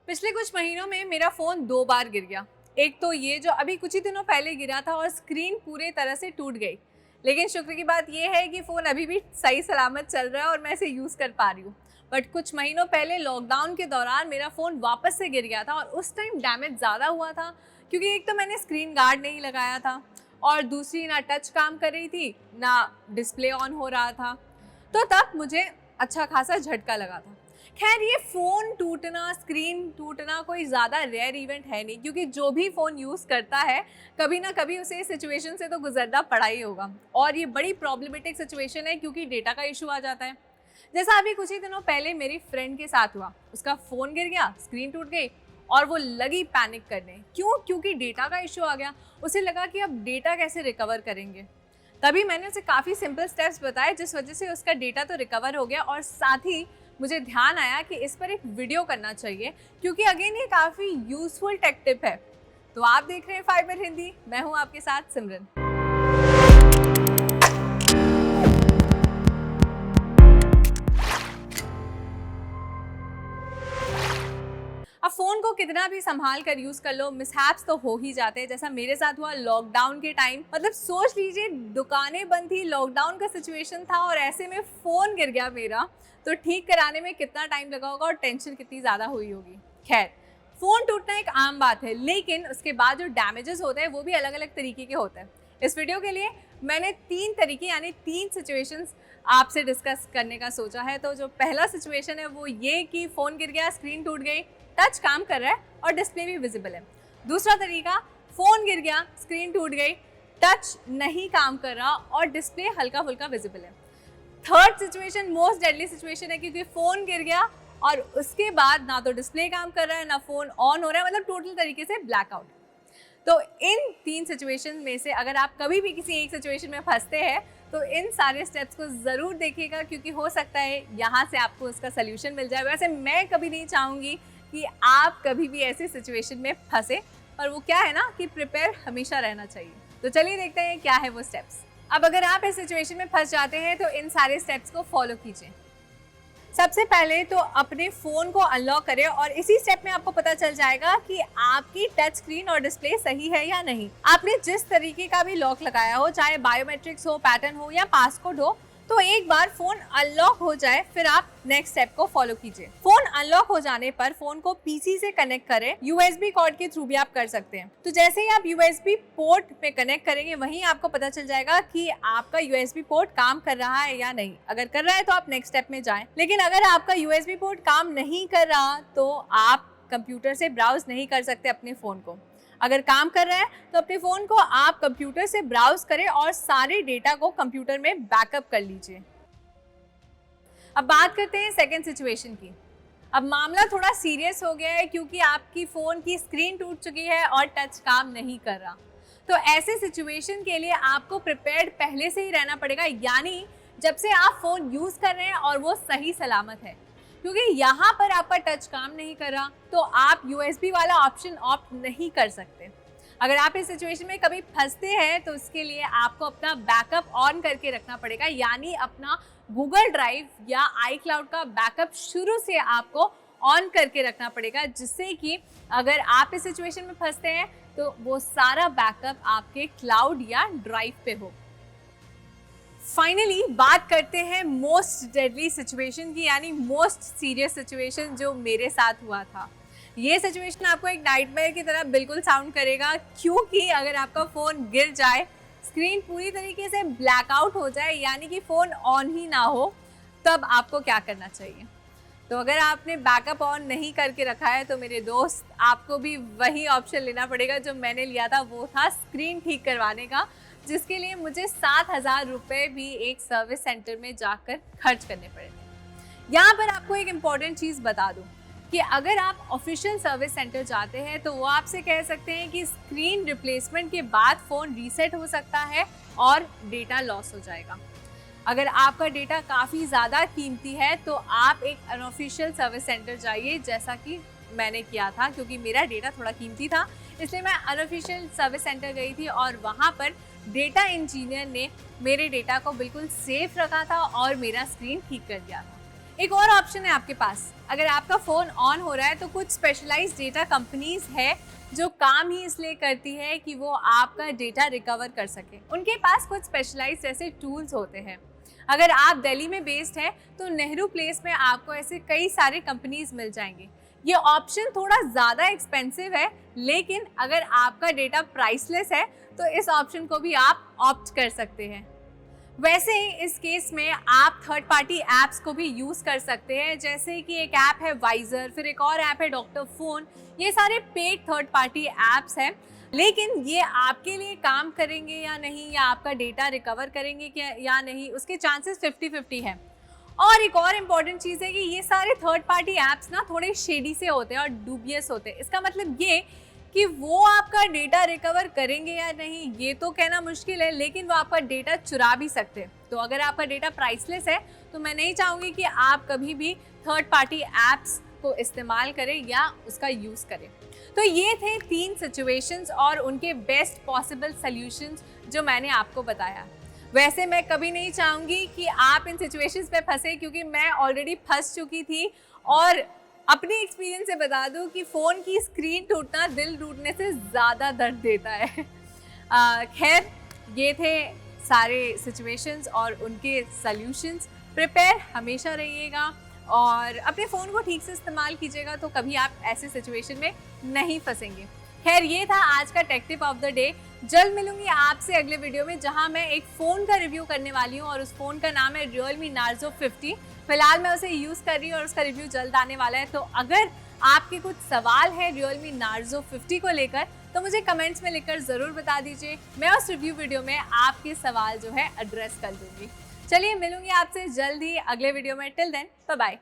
पिछले कुछ महीनों में मेरा फ़ोन 2 बार गिर गया। एक तो ये जो अभी कुछ ही दिनों पहले गिरा था और स्क्रीन पूरे तरह से टूट गई। लेकिन शुक्र की बात ये है कि फ़ोन अभी भी सही सलामत चल रहा है और मैं इसे यूज़ कर पा रही हूँ। बट कुछ महीनों पहले लॉकडाउन के दौरान मेरा फ़ोन वापस से गिर गया था और उस टाइम डैमेज ज़्यादा हुआ था, क्योंकि एक तो मैंने स्क्रीन गार्ड नहीं लगाया था और दूसरी ना टच काम कर रही थी, ना डिस्प्ले ऑन हो रहा था। तो तब मुझे अच्छा खासा झटका लगा था। खैर, ये फ़ोन टूटना, स्क्रीन टूटना कोई ज़्यादा रेयर इवेंट है नहीं, क्योंकि जो भी फ़ोन यूज़ करता है कभी ना कभी उसे इस सिचुएशन से तो गुजरना पड़ा ही होगा। और ये बड़ी प्रॉब्लमेटिक सिचुएशन है, क्योंकि डेटा का इशू आ जाता है। जैसा अभी कुछ ही दिनों पहले मेरी फ्रेंड के साथ हुआ। उसका फ़ोन गिर गया, स्क्रीन टूट गई और वो लगी पैनिक करने। क्यों? क्योंकि डेटा का इशू आ गया। उसे लगा कि अब डेटा कैसे रिकवर करेंगे। तभी मैंने उसे काफ़ी सिंपल स्टेप्स बताए, जिस वजह से उसका डेटा तो रिकवर हो गया और साथ ही मुझे ध्यान आया कि इस पर एक वीडियो करना चाहिए, क्योंकि अगेन ये काफ़ी यूजफुल टेक टिप है। तो आप देख रहे हैं फाइबर हिंदी, मैं हूं आपके साथ सिमरन। अब फ़ोन को कितना भी संभाल कर यूज़ कर लो, मिसहैप्स तो हो ही जाते हैं। जैसा मेरे साथ हुआ लॉकडाउन के टाइम। मतलब सोच लीजिए, दुकानें बंद थी, लॉकडाउन का सिचुएशन था और ऐसे में फ़ोन गिर गया मेरा। तो ठीक कराने में कितना टाइम लगा होगा और टेंशन कितनी ज़्यादा हुई होगी। खैर, फ़ोन टूटना एक आम बात है, लेकिन उसके बाद जो डैमेजेस होते हैं वो भी अलग अलग तरीके के होते हैं। इस वीडियो के लिए मैंने 3 तरीके यानी 3 सिचुएशंस आपसे डिस्कस करने का सोचा है। तो जो पहला सिचुएशन है वो ये कि फ़ोन गिर गया, स्क्रीन टूट गई, टच काम कर रहा है और डिस्प्ले भी विजिबल है। दूसरा तरीका, फ़ोन गिर गया, स्क्रीन टूट गई, टच नहीं काम कर रहा और डिस्प्ले हल्का फुल्का विजिबल है। Third situation most deadly situation है, क्योंकि फ़ोन गिर गया और उसके बाद ना तो डिस्प्ले काम कर रहा है, ना फ़ोन ऑन हो रहा है, मतलब टोटल तरीके से ब्लैकआउट। तो इन 3 सिचुएशन में से अगर आप कभी भी किसी एक सिचुएशन में फंसते हैं तो इन सारे स्टेप्स को ज़रूर देखिएगा, क्योंकि हो सकता है यहाँ से आपको उसका सल्यूशन मिल जाए। वैसे मैं कभी नहीं चाहूँगी कि आप कभी भी ऐसे सिचुएशन में फंसे, और वो क्या है ना कि प्रिपेयर हमेशा रहना चाहिए। तो चलिए देखते हैं क्या है वो स्टेप्स। अब अगर आप इस सिचुएशन में फंस जाते हैं तो इन सारे स्टेप्स को फॉलो कीजिए। सबसे पहले तो अपने फ़ोन को अनलॉक करें और इसी स्टेप में आपको पता चल जाएगा कि आपकी टच स्क्रीन और डिस्प्ले सही है या नहीं। आपने जिस तरीके का भी लॉक लगाया हो, चाहे बायोमेट्रिक्स हो, पैटर्न हो या पासकोड हो, तो एक बार फ़ोन अनलॉक हो जाए फिर आप नेक्स्ट स्टेप को फॉलो कीजिए। फ़ोन अनलॉक हो जाने पर फ़ोन को पीसी से कनेक्ट करें। यूएसबी कॉर्ड के थ्रू भी आप कर सकते हैं। तो जैसे ही आप यूएसबी पोर्ट में कनेक्ट करेंगे, वहीं आपको पता चल जाएगा कि आपका यूएसबी पोर्ट काम कर रहा है या नहीं। अगर कर रहा है तो आप नेक्स्ट स्टेप में जाएं। लेकिन अगर आपका यूएसबी पोर्ट काम नहीं कर रहा तो आप कंप्यूटर से ब्राउज नहीं कर सकते अपने फ़ोन को। अगर काम कर रहा है तो अपने फ़ोन को आप कंप्यूटर से ब्राउज करें और सारे डेटा को कंप्यूटर में बैकअप कर लीजिए। अब बात करते हैं सेकेंड सिचुएशन की। अब मामला थोड़ा सीरियस हो गया है, क्योंकि आपकी फ़ोन की स्क्रीन टूट चुकी है और टच काम नहीं कर रहा। तो ऐसे सिचुएशन के लिए आपको प्रिपेयर्ड पहले से ही रहना पड़ेगा, यानी जब से आप फ़ोन यूज़ कर रहे हैं और वो सही सलामत है। क्योंकि यहाँ पर आपका टच काम नहीं कर रहा तो आप यूएसबी वाला ऑप्शन ऑप्ट नहीं कर सकते। अगर आप इस सिचुएशन में कभी फंसते हैं तो इसके लिए आपको अपना बैकअप ऑन करके रखना पड़ेगा, यानी अपना गूगल ड्राइव या iCloud का बैकअप शुरू से आपको ऑन करके रखना पड़ेगा, जिससे कि अगर आप इस सिचुएशन में फंसते हैं तो वो सारा बैकअप आपके क्लाउड या ड्राइव पे हो। फाइनली बात करते हैं मोस्ट डेडली सिचुएशन की, यानी मोस्ट सीरियस सिचुएशन जो मेरे साथ हुआ था। ये सिचुएशन आपको एक नाइटमेयर की तरह बिल्कुल साउंड करेगा, क्योंकि अगर आपका फ़ोन गिर जाए, स्क्रीन पूरी तरीके से ब्लैकआउट हो जाए, यानी कि फ़ोन ऑन ही ना हो, तब आपको क्या करना चाहिए। तो अगर आपने बैकअप ऑन नहीं करके रखा है तो मेरे दोस्त, आपको भी वही ऑप्शन लेना पड़ेगा जो मैंने लिया था। वो था स्क्रीन ठीक करवाने का, जिसके लिए मुझे 7,000 रुपये भी एक सर्विस सेंटर में जाकर खर्च करने पड़े थे। यहाँ पर आपको एक इम्पॉर्टेंट चीज़ बता दूँ कि अगर आप ऑफिशियल सर्विस सेंटर जाते हैं तो वो आपसे कह सकते हैं कि स्क्रीन रिप्लेसमेंट के बाद फ़ोन रीसेट हो सकता है और डेटा लॉस हो जाएगा। अगर आपका डेटा काफ़ी ज़्यादा कीमती है तो आप एक अनऑफिशियल सर्विस सेंटर जाइए, जैसा कि मैंने किया था। क्योंकि मेरा डेटा थोड़ा कीमती था, इसलिए मैं अनऑफिशियल सर्विस सेंटर गई थी और वहाँ पर डेटा इंजीनियर ने मेरे डेटा को बिल्कुल सेफ रखा था और मेरा स्क्रीन ठीक कर दिया था। एक और ऑप्शन है आपके पास, अगर आपका फ़ोन ऑन हो रहा है तो कुछ स्पेशलाइज्ड डेटा कंपनीज है जो काम ही इसलिए करती है कि वो आपका डेटा रिकवर कर सके। उनके पास कुछ स्पेशलाइज्ड ऐसे टूल्स होते हैं। अगर आप दिल्ली में बेस्ड हैं तो नेहरू प्लेस में आपको ऐसे कई सारे कंपनीज मिल जाएंगे। ये ऑप्शन थोड़ा ज़्यादा एक्सपेंसिव है, लेकिन अगर आपका डेटा प्राइसलेस है तो इस ऑप्शन को भी आप ऑप्ट कर सकते हैं। वैसे ही इस केस में आप थर्ड पार्टी ऐप्स को भी यूज़ कर सकते हैं, जैसे कि एक ऐप है वाइजर, फिर एक और ऐप है डॉक्टर फ़ोन। ये सारे पेड थर्ड पार्टी ऐप्स हैं, लेकिन ये आपके लिए काम करेंगे या नहीं, या आपका डेटा रिकवर करेंगे क्या या नहीं, उसके चांसेस 50-50 हैं। और एक और इम्पॉर्टेंट चीज़ है कि ये सारे थर्ड पार्टी ऐप्स ना थोड़े शेडी से होते हैं और डूबियस होते हैं। इसका मतलब ये कि वो आपका डेटा रिकवर करेंगे या नहीं ये तो कहना मुश्किल है, लेकिन वो आपका डेटा चुरा भी सकते हैं। तो अगर आपका डेटा प्राइसलेस है तो मैं नहीं चाहूँगी कि आप कभी भी थर्ड पार्टी ऐप्स को इस्तेमाल करें या उसका यूज़ करें। तो ये थे 3 सिचुएशंस और उनके बेस्ट पॉसिबल सॉल्यूशंस जो मैंने आपको बताया। वैसे मैं कभी नहीं चाहूँगी कि आप इन सिचुएशंस पे फंसे, क्योंकि मैं ऑलरेडी फंस चुकी थी। और अपने एक्सपीरियंस से बता दूं कि फ़ोन की स्क्रीन टूटना दिल टूटने से ज़्यादा दर्द देता है। खैर, ये थे सारे सिचुएशंस और उनके सॉल्यूशंस। प्रिपेयर हमेशा रहिएगा और अपने फ़ोन को ठीक से इस्तेमाल कीजिएगा, तो कभी आप ऐसे सिचुएशन में नहीं फंसेंगे। खैर, ये था आज का take tip of the day. जल्द मिलूंगी आपसे अगले वीडियो में, जहां मैं एक फ़ोन का रिव्यू करने वाली हूं और उस फ़ोन का नाम है Realme Narzo 50। फिलहाल मैं उसे यूज़ कर रही हूँ और उसका रिव्यू जल्द आने वाला है। तो अगर आपके कुछ सवाल है Realme Narzo 50 को लेकर तो मुझे कमेंट्स में लिखकर ज़रूर बता दीजिए। मैं उस रिव्यू वीडियो में आपके सवाल जो है एड्रेस कर दूँगी। चलिए, मिलूंगी आपसे जल्द ही अगले वीडियो में। Till then, bye bye.